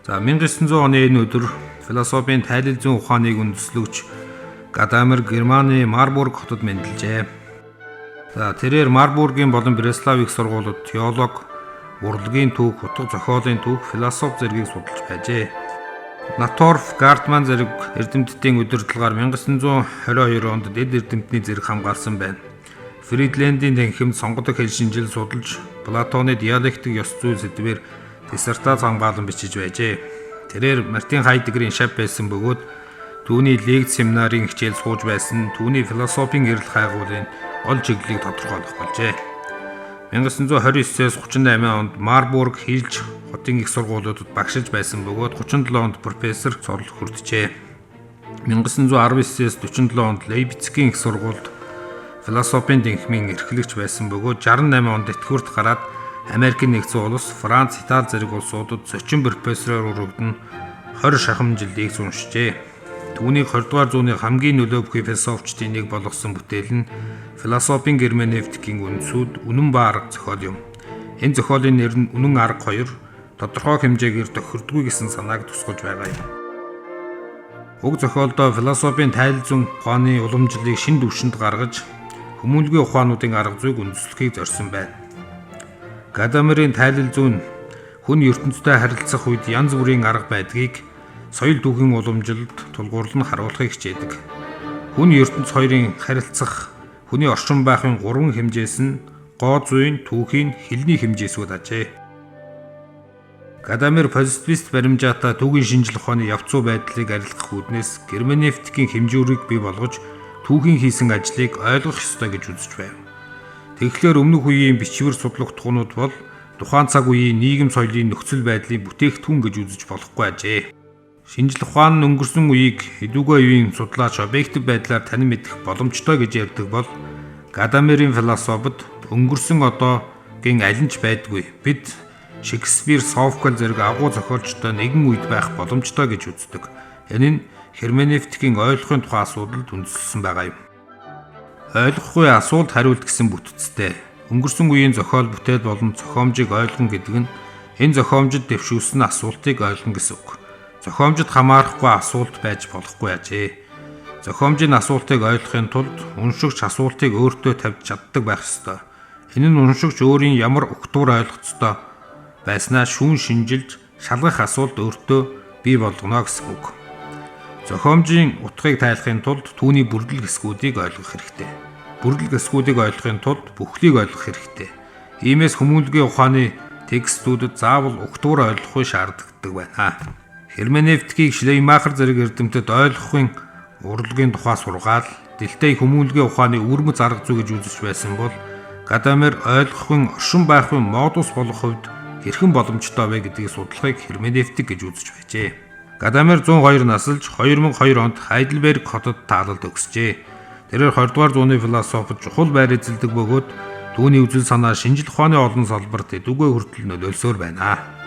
За 1900 оны энэ өдөр философийн тайлал зүйн ухааныг үндэслэгч Гадамер Германы Марбург хотод мэндэлжээ. За тэрээр Марбургийн болон Бреслав их сургуулиуд теолог, урлагийн түүх, утга зохиолын түүх, философи зэргийг судалж байжээ. Наторф Гартман зэрэг эрдэмтдийн удирдлагаар 1922 онд дэд эрдэмтний зэрэг хамгаалсан байна. Фридлендийн танхимд сонгодог хэл шинжил судалж, Платоны диалектик ёс зүй сэдвээр диссертац хамгаалан бичиж байжээ. Тэрээр Мартин Хайдегерийн шав байсан бөгөөд түүний лекц семинарын хичээл сууж байсан, түүний философийн эрэл хайгуулын гол чиглэлийг тодорхойлох болжээ. 1929-с 38 онд Марбург Хилж хотын их сургуулиудад багшилж байсан бөгөөд 37 онд профессор цорол хүрджээ. 1919-с 47 онд Лейпцигийн их сургуульд философийн дэнхмийн эрхлэгч байсан бөгөөд 68 онд тэтгэврт гараад Америкийн нэгдсэн улс, Франц, Итали зэрэг улсуудад зочин профессороор өргөдөн 20 шахам жил лекц уншжээ. Түүнийг 20 дугаар зууны хамгийн нөлөөгүй философчдын нэг болгосон бүтээл нь философийн герменевтикийн үндсүүд үнэн ба арга зохиол юм. Энэ зохиолын нэр нь үнэн арга 2 тодорхой хэмжээгээр тохирдгүй гэсэн санааг тусгаж байгаа юм. Уг зохиолдоо философийн тайлал зүйн ухааны уламжлалыг шинэ түвшинд гаргаж, хүмүүнлэгийн ухаануудын арга зүйг үндэслэхийг зорьсон байна. Гадамерийн тайлал зүйн хүн ертөнцтэй харилцах үед янз бүрийн арга байдгийг соёл түүхийн уламжлалд тулгуурлан харуулахыг хичээдэг. Хүн ертөнц хоёрын харилцах, хүний оршин байхын 3 хэмжээс нь гоо зүйн, түүхийн, хэлний хэмжээсүүд ажээ. Гадамер позитивист баримжаатай түүхийн шинжлэх ухааны явц зүй байдлыг арилгах үүднээс герменевтикийн хэмжүүрийг бий болгож түүхийн хийсэн ажлыг ойлгох ёстой гэж үзэж байв. Тэгэхээр өмнөх үеийн бичвэр судлах тухнууд бол тухайн цаг үеийн нийгэм соёлын нөхцөл байдлыг бүтээгдэхүүн гэж үзэж болохгүй ажээ. Шинжлэх ухаан нь өнгөрсөн үеийг хэдүүгээр үеийн судлаач объектив байдлаар танин мэдэх боломжтой гэж ярьдаг бол Гадамерийн философид өнгөрсөн одоогийн аль нь ч байдгүй. Бид Шекспир, Софокл зэрэг агуу зохиолчтой нэгэн үед байх боломжтой гэж үздэг. Энэ нь герменевтикийн ойлгохын тухай асуудалд үндэслэсэн байгаа юм. Ойлгохгүй асуулт хариулт гэсэн бүтцтэй. Өнгөрсөн үеийн зохиол бүтээл болон зохиомжийг ойлгон гэдэг нь энэ зохиомжид дэвшүүлсэн асуултыг ойлгон гэсэн үг. Зохиомжид хамаарахгүй асуулт байж болохгүй ажээ. Зохиомжийн асуултыг ойлгохын тулд уншигч асуултыг өөртөө тавьж чаддаг байх ёстой. Энэ нь уншигч өөрийн ямар өгтгөр ойлгоцтой байснаа шүүн шинжилж шалгах асуулт өөртөө бий болгоно гэсэн үг. Зохиомжийн утгыг тайлахын тулд түүний бүрдэл хэсгүүдийг ойлгох хэрэгтэй. Бүрдэл хэсгүүдийг ойлгохын тулд бүхлийг ойлгох хэрэгтэй. Иймээс хүмүүнлэгийн ухааны текстүүдэд заавал өгтгөр ойлгохгүй шаарддаг байна. Герменевтикийг Шлеймахер зэрэг эрдэмтэд ойлгохын урлагийн тухай сургаал, дэлтэй хүмүүнлэгийн ухааны өвөрмөц арга зүй гэж үзэж байсан бол Гадамер ойлгохын оршин байхын модус болох хувьд хэрхэн боломжтой вэ гэдгийг судлахыг герменевтик гэж үзэж байжээ. Гадамер 102 насалж 2002 онд Хайдельберг хотод таалалд өгсөжээ. Тэрээр 20 дугаар зууны философид чухал байр эзэлдэг бөгөөд түүний үзэл санаа шинжлэх ухааны олон салбарт эдүгээ хүртэл нөлөөлсөөр байна.